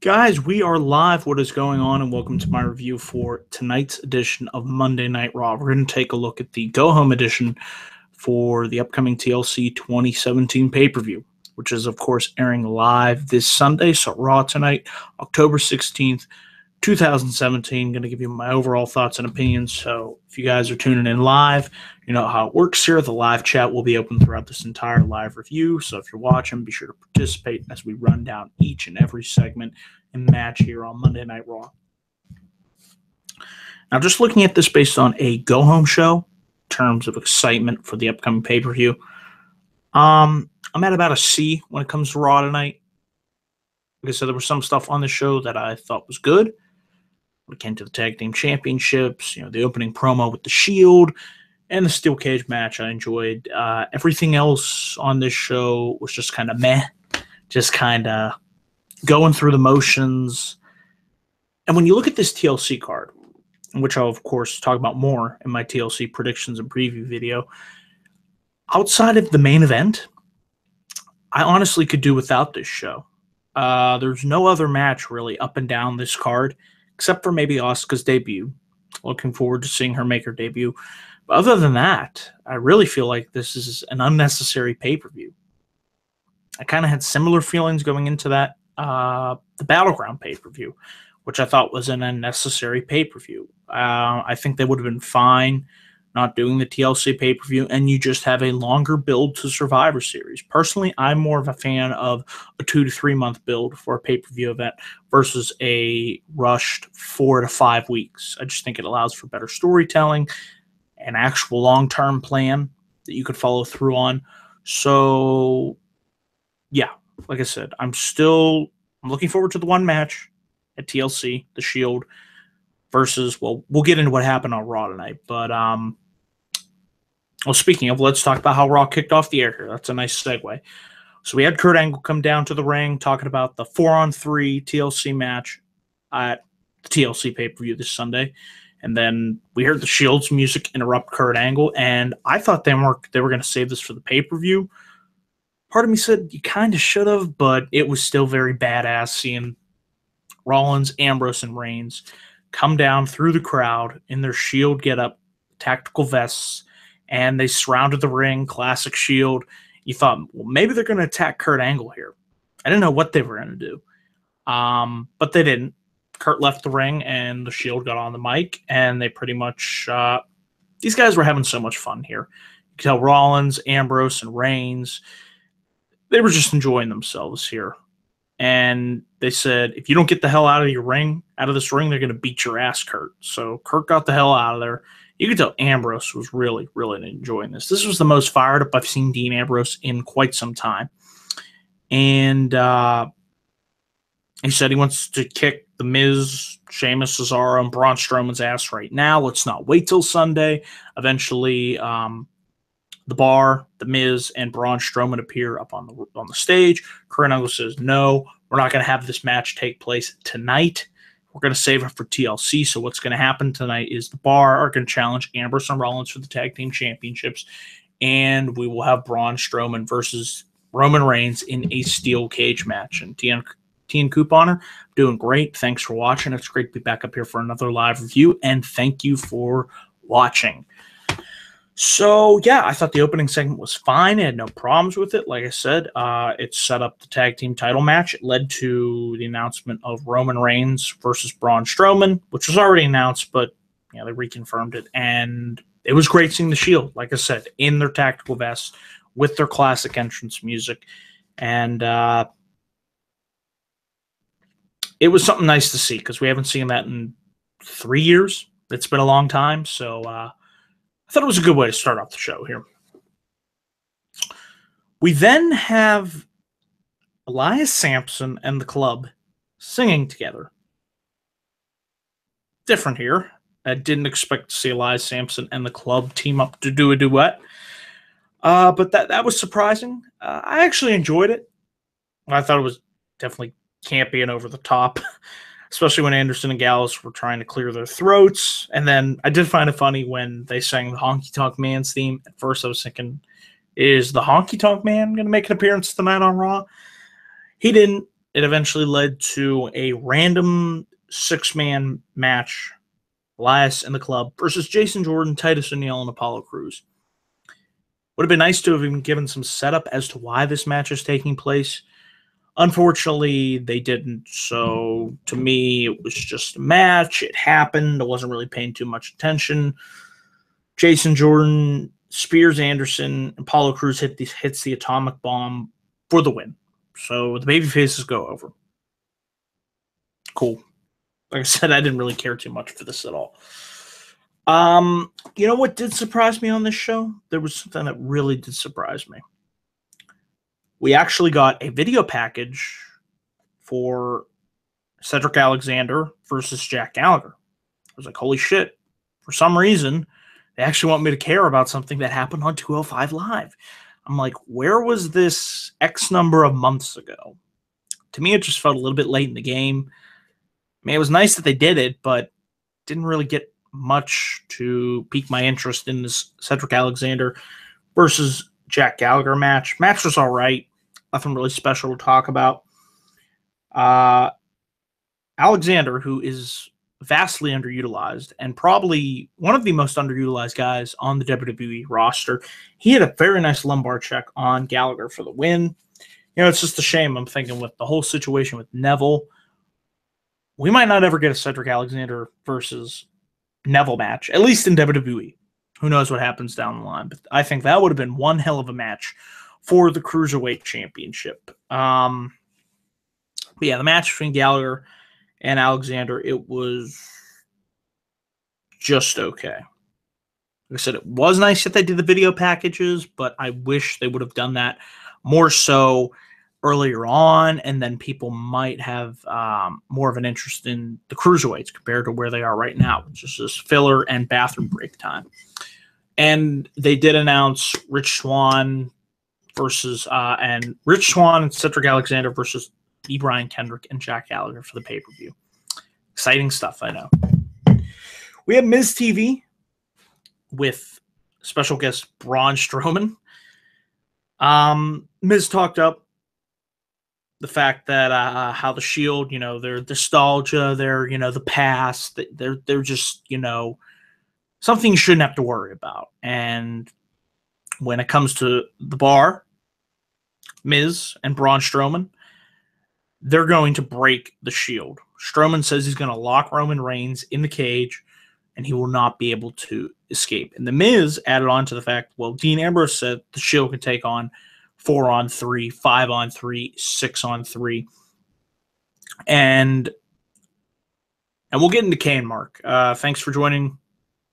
Guys, we are live. What is going on? And welcome to my review for tonight's edition of Monday Night Raw. We're going to take a look at the Go Home edition for the upcoming TLC 2017 pay-per-view, which is, of course, airing live this Sunday. So Raw tonight, October 16th, 2017. Going to give you my overall thoughts and opinions. So if you guys are tuning in live, you know how it works here. The live chat will be open throughout this entire live review. So if you're watching, be sure to participate as we run down each and every segment and match here on Monday Night Raw. Now, just looking at this based on a go-home show in terms of excitement for the upcoming pay-per-view, I'm at about a C when it comes to Raw tonight. Like I said, there was some stuff on the show that I thought was good. When it came to the Tag Team Championships, the opening promo with the Shield, and the Steel Cage match I enjoyed. Everything else on this show was just kind of meh, just kind of going through the motions. And when you look at this TLC card, which I'll, of course, talk about more in my TLC predictions and preview video, outside of the main event, I honestly could do without this show. There's no other match really up and down this card, except for maybe Asuka's debut. Looking forward to seeing her make her debut. But other than that, I really feel like this is an unnecessary pay-per-view. I kind of had similar feelings going into that, the Battleground pay-per-view, which I thought was an unnecessary pay-per-view. I think they would have been fine not doing the TLC pay-per-view, and you just have a longer build to Survivor Series. Personally, I'm more of a fan of a 2 to 3 month build for a pay-per-view event versus a rushed 4 to 5 weeks. I just think it allows for better storytelling, an actual long-term plan that you could follow through on. So, yeah, like I said, I'm looking forward to the one match at TLC, the Shield, versus, well, we'll get into what happened on Raw tonight. But, speaking of, let's talk about how Raw kicked off the air here. That's a nice segue. So we had Kurt Angle come down to the ring talking about the 4-on-3 TLC match at the TLC pay-per-view this Sunday. And then we heard the Shield's music interrupt Kurt Angle, and I thought they were going to save this for the pay-per-view. Part of me said you kind of should have, but it was still very badass seeing Rollins, Ambrose, and Reigns come down through the crowd in their Shield getup, tactical vests, and they surrounded the ring, classic Shield. You thought, well, maybe they're going to attack Kurt Angle here. I didn't know what they were going to do, but they didn't. Kurt left the ring, and the Shield got on the mic, and they pretty much these guys were having so much fun here. You could tell Rollins, Ambrose, and Reigns, they were just enjoying themselves here. And they said, if you don't get the hell out of this ring, they're going to beat your ass, Kurt. So Kurt got the hell out of there. You could tell Ambrose was really, really enjoying this. This was the most fired up I've seen Dean Ambrose in quite some time. And he said he wants to kick The Miz, Sheamus, Cesaro, and Braun Strowman's ass right now. Let's not wait till Sunday. Eventually, The Bar, The Miz, and Braun Strowman appear up on the stage. Kurt Angle says, no, we're not going to have this match take place tonight. We're going to save it for TLC. So what's going to happen tonight is The Bar are going to challenge Ambrose and Rollins for the Tag Team Championships, and we will have Braun Strowman versus Roman Reigns in a steel cage match. And T and Couponer, doing great. Thanks for watching. It's great to be back up here for another live review, and thank you for watching. So, yeah, I thought the opening segment was fine. I had no problems with it. Like I said, it set up the tag team title match. It led to the announcement of Roman Reigns versus Braun Strowman, which was already announced, but they reconfirmed it. And it was great seeing the Shield, like I said, in their tactical vests with their classic entrance music. And it was something nice to see because we haven't seen that in 3 years. It's been a long time, so I thought it was a good way to start off the show here. We then have Elias Sampson and the Club singing together. Different here. I didn't expect to see Elias Sampson and the Club team up to do a duet. But that was surprising. I actually enjoyed it. I thought it was definitely campy and over the top. Especially when Anderson and Gallows were trying to clear their throats. And then I did find it funny when they sang the Honky Tonk Man's theme. At first I was thinking, is the Honky Tonk Man going to make an appearance tonight on Raw? He didn't. it eventually led to a random 6-man match. Elias and the Club versus Jason Jordan, Titus O'Neil, and Apollo Crews. Would have been nice to have been given some setup as to why this match is taking place. Unfortunately, they didn't. So to me, it was just a match. It happened. I wasn't really paying too much attention. Jason Jordan spears Anderson. Apollo Crews hits the atomic bomb for the win. So the baby faces go over. Cool. Like I said, I didn't really care too much for this at all. You know what did surprise me on this show? There was something that really did surprise me. We actually got a video package for Cedric Alexander versus Jack Gallagher. I was like, holy shit. For some reason, they actually want me to care about something that happened on 205 Live. I'm like, where was this X number of months ago? To me, it just felt a little bit late in the game. I mean, it was nice that they did it, but didn't really get much to pique my interest in this Cedric Alexander versus Jack Gallagher match. Match was all right. Nothing really special to talk about. Alexander, who is vastly underutilized and probably one of the most underutilized guys on the WWE roster, he had a very nice lumbar check on Gallagher for the win. You know, it's just a shame. I'm thinking with the whole situation with Neville, we might not ever get a Cedric Alexander versus Neville match, at least in WWE. Who knows what happens down the line, but I think that would have been one hell of a match for the Cruiserweight Championship. But yeah, the match between Gallagher and Alexander, it was just okay. Like I said, it was nice that they did the video packages, but I wish they would have done that more so earlier on, and then people might have more of an interest in the Cruiserweights compared to where they are right now, which is just filler and bathroom break time. And they did announce Rich Swann versus and Rich Swann and Cedric Alexander versus E. Brian Kendrick and Jack Gallagher for the pay-per-view. Exciting stuff, I know. We have Miz TV with special guest Braun Strowman. Miz talked up the fact that how the Shield, you know, their nostalgia, their, you know, the past, they're just, you know, something you shouldn't have to worry about. And when it comes to the bar, Miz and Braun Strowman, they're going to break the Shield. Strowman says he's going to lock Roman Reigns in the cage and he will not be able to escape. And the Miz added on to the fact, well, Dean Ambrose said the Shield can take on 4-on-3, 5-on-3, 6-on-3. And we'll get into Kane, Mark. Thanks for joining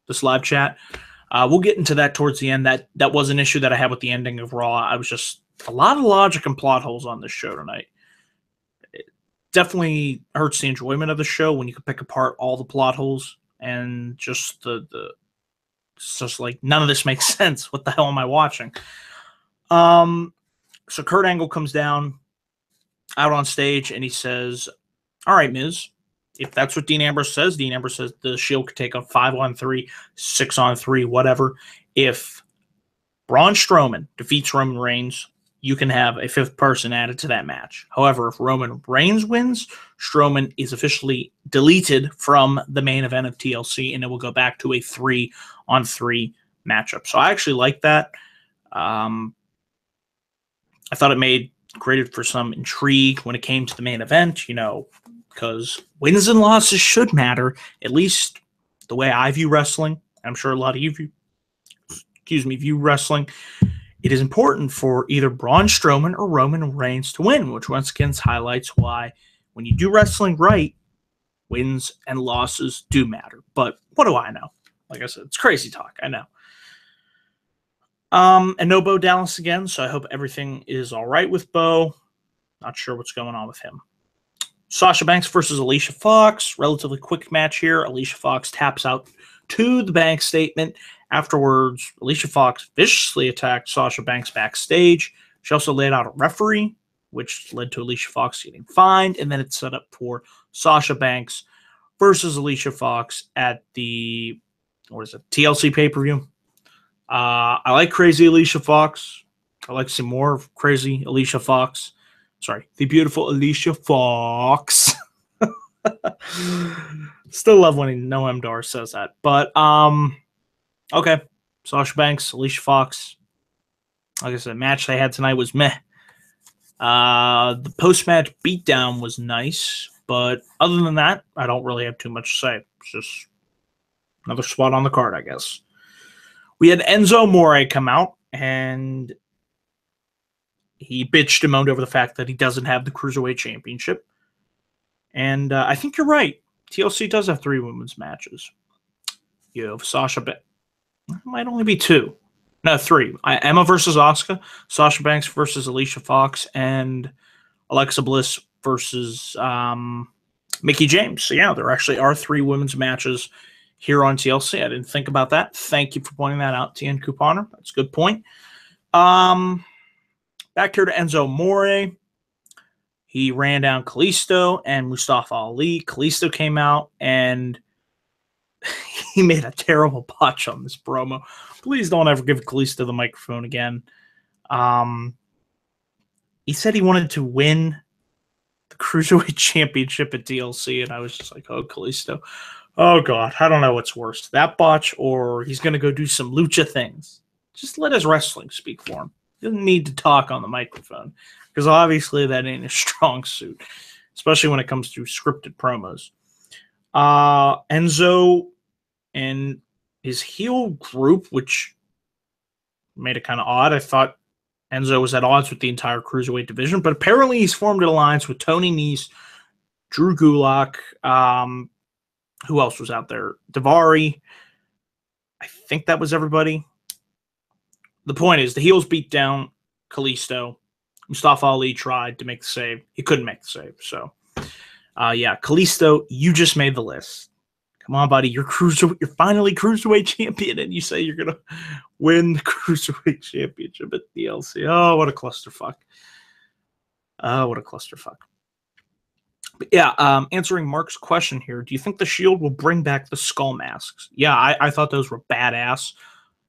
this live chat. We'll get into that towards the end. That was an issue that I had with the ending of Raw. I was just a lot of logic and plot holes on this show tonight. It definitely hurts the enjoyment of the show when you can pick apart all the plot holes and just it's just like none of this makes sense. What the hell am I watching? So Kurt Angle comes down out on stage and he says, all right, Miz, if that's what Dean Ambrose says the Shield could take on 5-on-3, 6-on-3, whatever. If Braun Strowman defeats Roman Reigns, you can have a fifth person added to that match. However, if Roman Reigns wins, Strowman is officially deleted from the main event of TLC, and it will go back to a 3-on-3 matchup. So I actually like that. I thought it created for some intrigue when it came to the main event, you know, because wins and losses should matter, at least the way I view wrestling. I'm sure a lot of you view wrestling. It is important for either Braun Strowman or Roman Reigns to win, which once again highlights why when you do wrestling right, wins and losses do matter. But what do I know? Like I said, it's crazy talk. I know. And no Bo Dallas again, so I hope everything is all right with Bo. Not sure what's going on with him. Sasha Banks versus Alicia Fox. Relatively quick match here. Alicia Fox taps out to the Banks statement. Afterwards, Alicia Fox viciously attacked Sasha Banks backstage. She also laid out a referee, which led to Alicia Fox getting fined, and then it's set up for Sasha Banks versus Alicia Fox at the, TLC pay-per-view. I like crazy Alicia Fox. I like some more of crazy Alicia Fox. the beautiful Alicia Fox. Still love when Noam Dar says that. But, okay. Sasha Banks, Alicia Fox. Like I said, match they had tonight was meh. The post-match beatdown was nice, but other than that, I don't really have too much to say. It's just another spot on the card, I guess. We had Enzo Amore come out, and he bitched and moaned over the fact that he doesn't have the Cruiserweight Championship. And I think you're right. TLC does have 3 women's matches. You have Sasha Banks. It might only be 2. No, 3. Emma versus Asuka, Sasha Banks versus Alicia Fox, and Alexa Bliss versus Mickie James. So, yeah, there actually are 3 women's matches here on TLC. I didn't think about that. Thank you for pointing that out, TN Couponer. That's a good point. Back here to Enzo Amore. He ran down Kalisto and Mustafa Ali. Kalisto came out and he made a terrible botch on this promo. Please don't ever give Kalisto the microphone again. He said he wanted to win the Cruiserweight Championship at TLC, and I was just like, oh, Kalisto. Oh, God. I don't know what's worse, that botch or he's going to go do some lucha things. Just let his wrestling speak for him. He doesn't need to talk on the microphone because obviously that ain't a strong suit, especially when it comes to scripted promos. Enzo and his heel group, which made it kind of odd. I thought Enzo was at odds with the entire Cruiserweight division, but apparently he's formed an alliance with Tony Nese, Drew Gulak, who else was out there? Daivari. I think that was everybody. The point is, the heels beat down Kalisto. Mustafa Ali tried to make the save. He couldn't make the save. So, yeah, Kalisto, you just made the list. Come on, buddy. You're finally Cruiserweight champion, and you say you're going to win the Cruiserweight championship at DLC. Oh, what a clusterfuck. What a clusterfuck. But yeah, answering Mark's question here, do you think the Shield will bring back the skull masks? Yeah, I thought those were badass.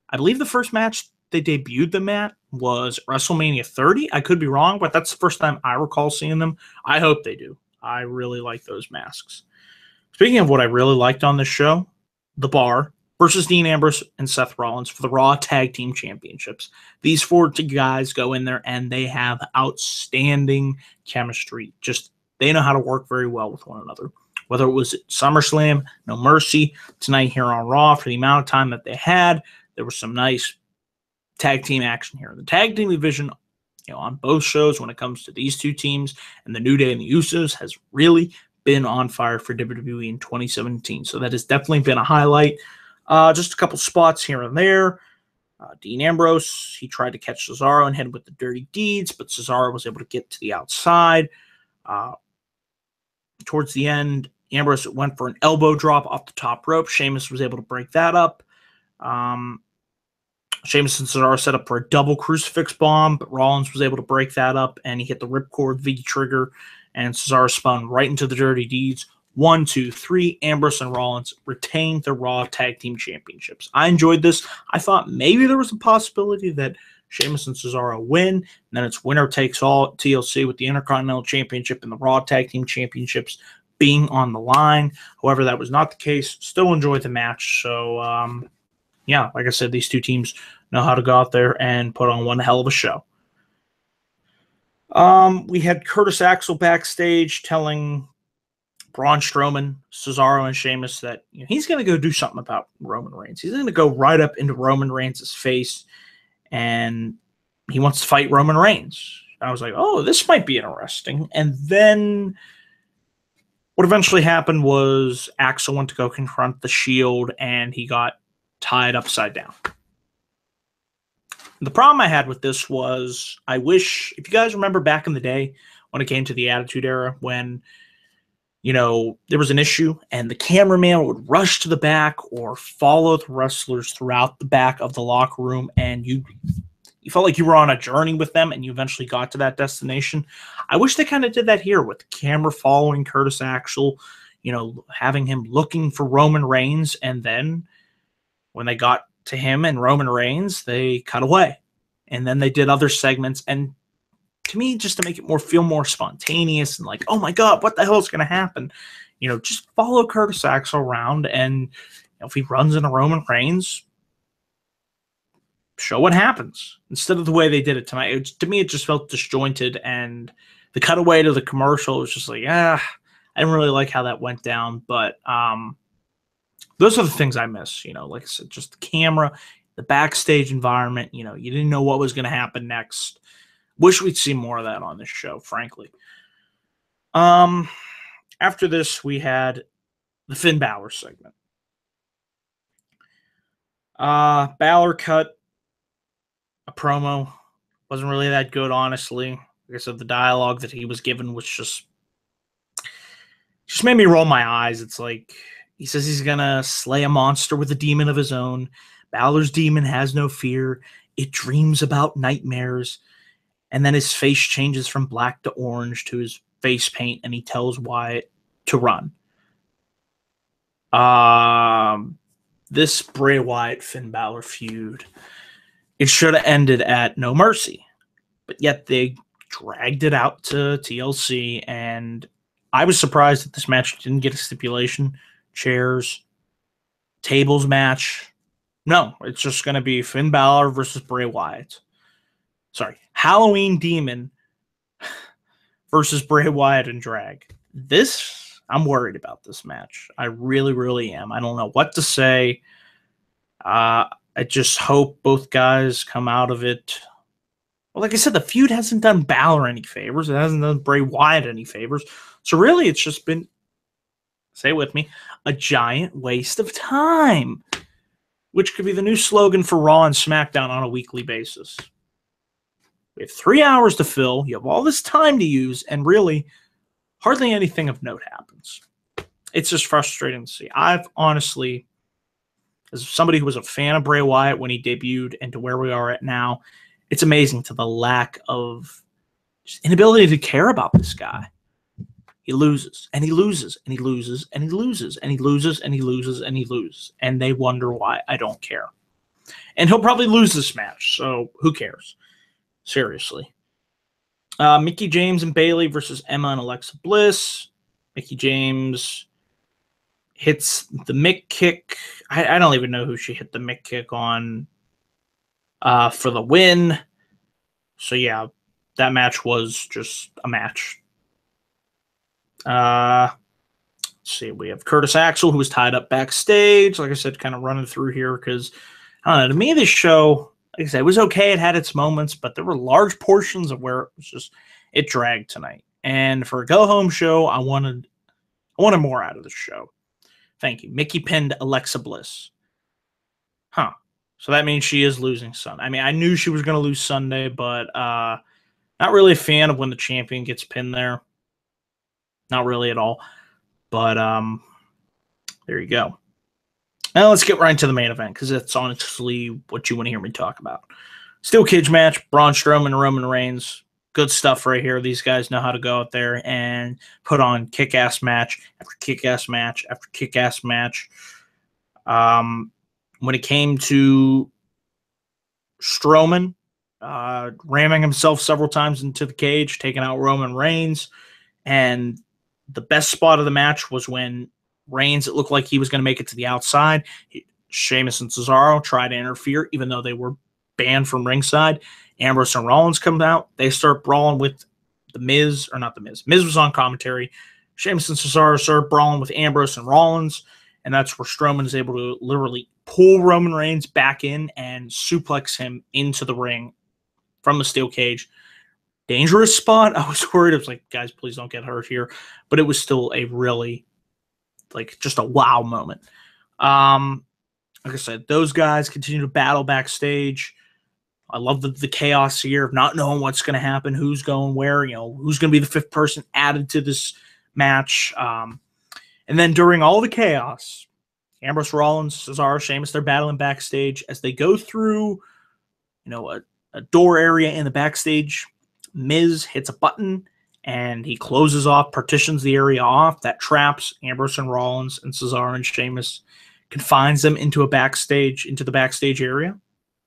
I believe the first match they debuted them at was WrestleMania 30. I could be wrong, but that's the first time I recall seeing them. I hope they do. I really like those masks. Speaking of what I really liked on this show, The Bar versus Dean Ambrose and Seth Rollins for the Raw Tag Team Championships. These 4 guys go in there and they have outstanding chemistry. Just they know how to work very well with one another. Whether it was at SummerSlam, No Mercy, tonight here on Raw, for the amount of time that they had, there was some nice tag team action here. The tag team division, on both shows when it comes to these 2 teams and the New Day and the Usos has really been on fire for WWE in 2017. So that has definitely been a highlight. Just a couple spots here and there. Dean Ambrose, he tried to catch Cesaro and hit with the dirty deeds, but Cesaro was able to get to the outside. Towards the end, Ambrose went for an elbow drop off the top rope. Sheamus was able to break that up. Sheamus and Cesaro set up for a double crucifix bomb, but Rollins was able to break that up, and he hit the ripcord V trigger, and Cesaro spun right into the dirty deeds. 1, 2, 3, Ambrose and Rollins retained the Raw Tag Team Championships. I enjoyed this. I thought maybe there was a possibility that Sheamus and Cesaro win, and then it's winner takes all TLC with the Intercontinental Championship and the Raw Tag Team Championships being on the line. However, that was not the case. Still enjoyed the match. So, yeah, like I said, these 2 teams know how to go out there and put on one hell of a show. We had Curtis Axel backstage telling Braun Strowman, Cesaro, and Sheamus that he's going to go do something about Roman Reigns. He's going to go right up into Roman Reigns' face, and he wants to fight Roman Reigns. I was like, oh, this might be interesting. And then what eventually happened was Axel went to go confront the Shield, and he got tied upside down. The problem I had with this was I wish, if you guys remember back in the day when it came to the Attitude Era, when, there was an issue and the cameraman would rush to the back or follow the wrestlers throughout the back of the locker room, and you felt like you were on a journey with them and you eventually got to that destination. I wish they kind of did that here with the camera following Curtis Axel, having him looking for Roman Reigns, and then when they got to him and Roman Reigns, they cut away. And then they did other segments, and to me, just to make it feel more spontaneous and like, oh my God, what the hell is going to happen? Just follow Curtis Axel around, and if he runs into Roman Reigns, show what happens instead of the way they did it tonight. To me, it just felt disjointed, and the cutaway to the commercial was just like, I didn't really like how that went down. But those are the things I miss. Like I said, just the camera, the backstage environment. You didn't know what was going to happen next. Wish we'd see more of that on this show, frankly. After this, we had the Finn Balor segment. Balor cut a promo. Wasn't really that good, honestly. Like I said, the dialogue that he was given was just made me roll my eyes. It's like, he says he's gonna slay a monster with a demon of his own. Balor's demon has no fear. It dreams about nightmares. And then his face changes from black to orange to his face paint, and he tells Wyatt to run. This Bray Wyatt Finn Balor feud, it should have ended at No Mercy, but yet they dragged it out to TLC, and I was surprised that this match didn't get a stipulation, chairs, tables match. No, it's just going to be Finn Balor versus Bray Wyatt. Sorry, Halloween Demon versus Bray Wyatt and drag. I'm worried about this match. I really, really am. I don't know what to say. I just hope both guys come out of it. Well, like I said, the feud hasn't done Balor any favors. It hasn't done Bray Wyatt any favors. So really, it's just been, say it with me, a giant waste of time, which could be the new slogan for Raw and SmackDown on a weekly basis. We have 3 hours to fill. You have all this time to use, and really, hardly anything of note happens. It's just frustrating to see. I've honestly, as somebody who was a fan of Bray Wyatt when he debuted and to where we are at now, it's amazing to the lack of just inability to care about this guy. He loses, and he loses, and he loses, and he loses, and he loses, and he loses, and he loses. And they wonder why I don't care. And he'll probably lose this match, so who cares? Seriously. Mickie James and Bayley versus Emma and Alexa Bliss. Mickie James hits the Mick kick. I don't even know who she hit the Mick kick on for the win. So, yeah, that match was just a match. Let's see. We have Curtis Axel, who was tied up backstage. Like I said, kind of running through here because, I don't know, to me, this show, like I said, it was okay. It had its moments, but there were large portions of where it dragged tonight. And for a go-home show, I wanted more out of the show. Thank you. Mickie pinned Alexa Bliss. Huh. So that means she is losing Sunday. I mean, I knew she was going to lose Sunday, but not really a fan of when the champion gets pinned there. Not really at all. But there you go. Now let's get right into the main event, because that's honestly what you want to hear me talk about. Steel cage match, Braun Strowman and Roman Reigns. Good stuff right here. These guys know how to go out there and put on kick-ass match after kick-ass match after kick-ass match. When it came to Strowman ramming himself several times into the cage, taking out Roman Reigns, and the best spot of the match was when Reigns, it looked like he was going to make it to the outside. Sheamus and Cesaro tried to interfere, even though they were banned from ringside. Ambrose and Rollins come out. They start brawling with the Miz, or not the Miz. Miz was on commentary. Sheamus and Cesaro start brawling with Ambrose and Rollins, and that's where Strowman is able to literally pull Roman Reigns back in and suplex him into the ring from the steel cage. Dangerous spot. I was worried. I was like, guys, please don't get hurt here. But it was still a really, just a wow moment. Like I said, those guys continue to battle backstage. I love the chaos here of not knowing what's going to happen, who's going where, who's going to be the fifth person added to this match. And then during all the chaos, Ambrose, Rollins, Cesaro, Sheamus, they're battling backstage as they go through, a door area in the backstage. Miz hits a button and he closes off, partitions the area off that traps Ambrose and Rollins and Cesaro and Sheamus, confines them into the backstage area,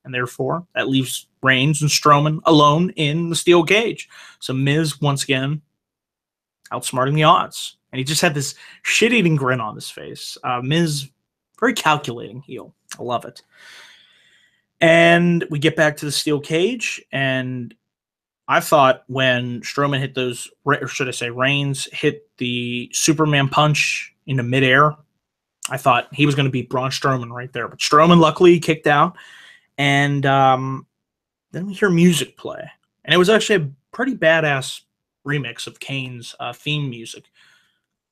and therefore that leaves Reigns and Strowman alone in the steel cage. So Miz, once again, outsmarting the odds. And he just had this shit-eating grin on his face. Miz, very calculating heel. I love it. And we get back to the steel cage, and I thought when Strowman hit those, or should I say Reigns hit the Superman punch into midair, I thought he was going to beat Braun Strowman right there. But Strowman luckily kicked out, and then we hear music play. And it was actually a pretty badass remix of Kane's theme music.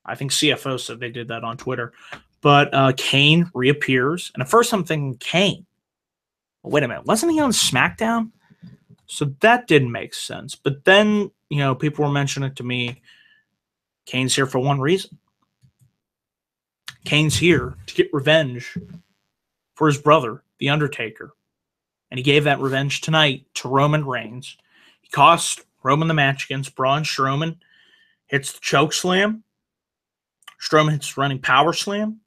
I think CFO said they did that on Twitter. But Kane reappears, and at first I'm thinking, Kane? Well, wait a minute, wasn't he on SmackDown? So that didn't make sense. But then, people were mentioning it to me, Kane's here for one reason. Kane's here to get revenge for his brother, The Undertaker. And he gave that revenge tonight to Roman Reigns. He cost Roman the match against Braun Strowman. Hits the choke slam. Strowman hits the running power slam.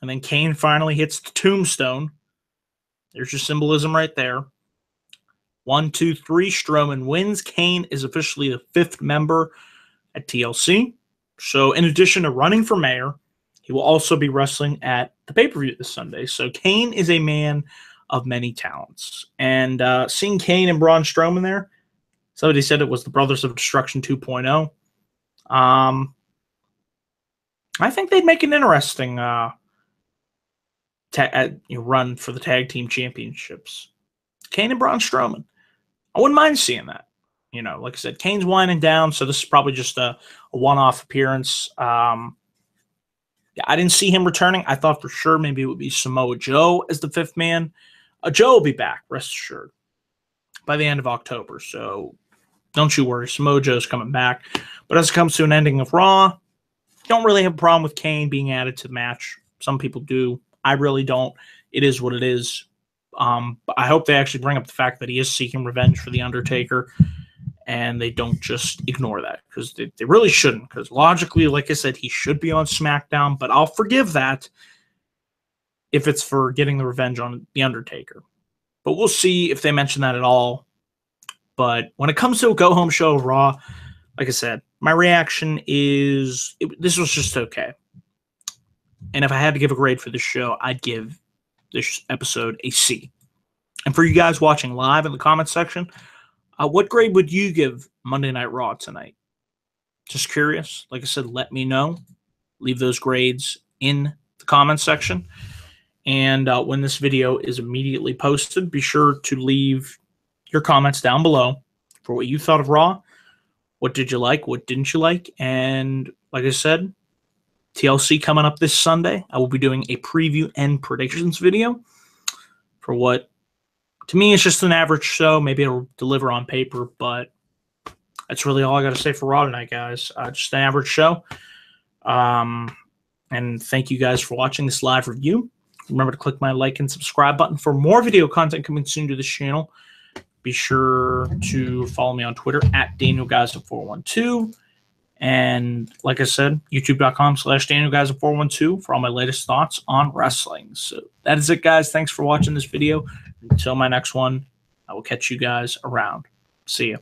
And then Kane finally hits the tombstone. There's your symbolism right there. 1, 2, 3. Strowman wins. Kane is officially the 5th member at TLC. So in addition to running for mayor, he will also be wrestling at the pay-per-view this Sunday. So Kane is a man of many talents. And seeing Kane and Braun Strowman there, somebody said it was the Brothers of Destruction 2.0. I think they'd make an interesting run for the tag team championships. Kane and Braun Strowman. I wouldn't mind seeing that. Like I said, Kane's winding down, so this is probably just a one-off appearance. I didn't see him returning. I thought for sure maybe it would be Samoa Joe as the 5th man. Joe will be back, rest assured, by the end of October. So don't you worry, Samoa Joe's coming back. But as it comes to an ending of Raw, don't really have a problem with Kane being added to the match. Some people do. I really don't. It is what it is. But I hope they actually bring up the fact that he is seeking revenge for The Undertaker, and they don't just ignore that, because they really shouldn't, because logically, like I said, he should be on SmackDown, but I'll forgive that if it's for getting the revenge on The Undertaker. But we'll see if they mention that at all. But when it comes to a go-home show of Raw, like I said, my reaction is this was just okay. And if I had to give a grade for this show, I'd give this episode a C. And for you guys watching live in the comments section, what grade would you give Monday Night Raw tonight? Just curious. Like I said, let me know. Leave those grades in the comments section. And when this video is immediately posted, be sure to leave your comments down below for what you thought of Raw. What did you like? What didn't you like? And like I said, TLC coming up this Sunday. I will be doing a preview and predictions video for what, to me, it's just an average show. Maybe it'll deliver on paper, but that's really all I got to say for Raw tonight, guys. Just an average show. And thank you guys for watching this live review. Remember to click my like and subscribe button for more video content coming soon to this channel. Be sure to follow me on Twitter at DanielGuyza412. And like I said, youtube.com/DanielGuyza412 for all my latest thoughts on wrestling. So that is it, guys. Thanks for watching this video. Until my next one, I will catch you guys around. See ya.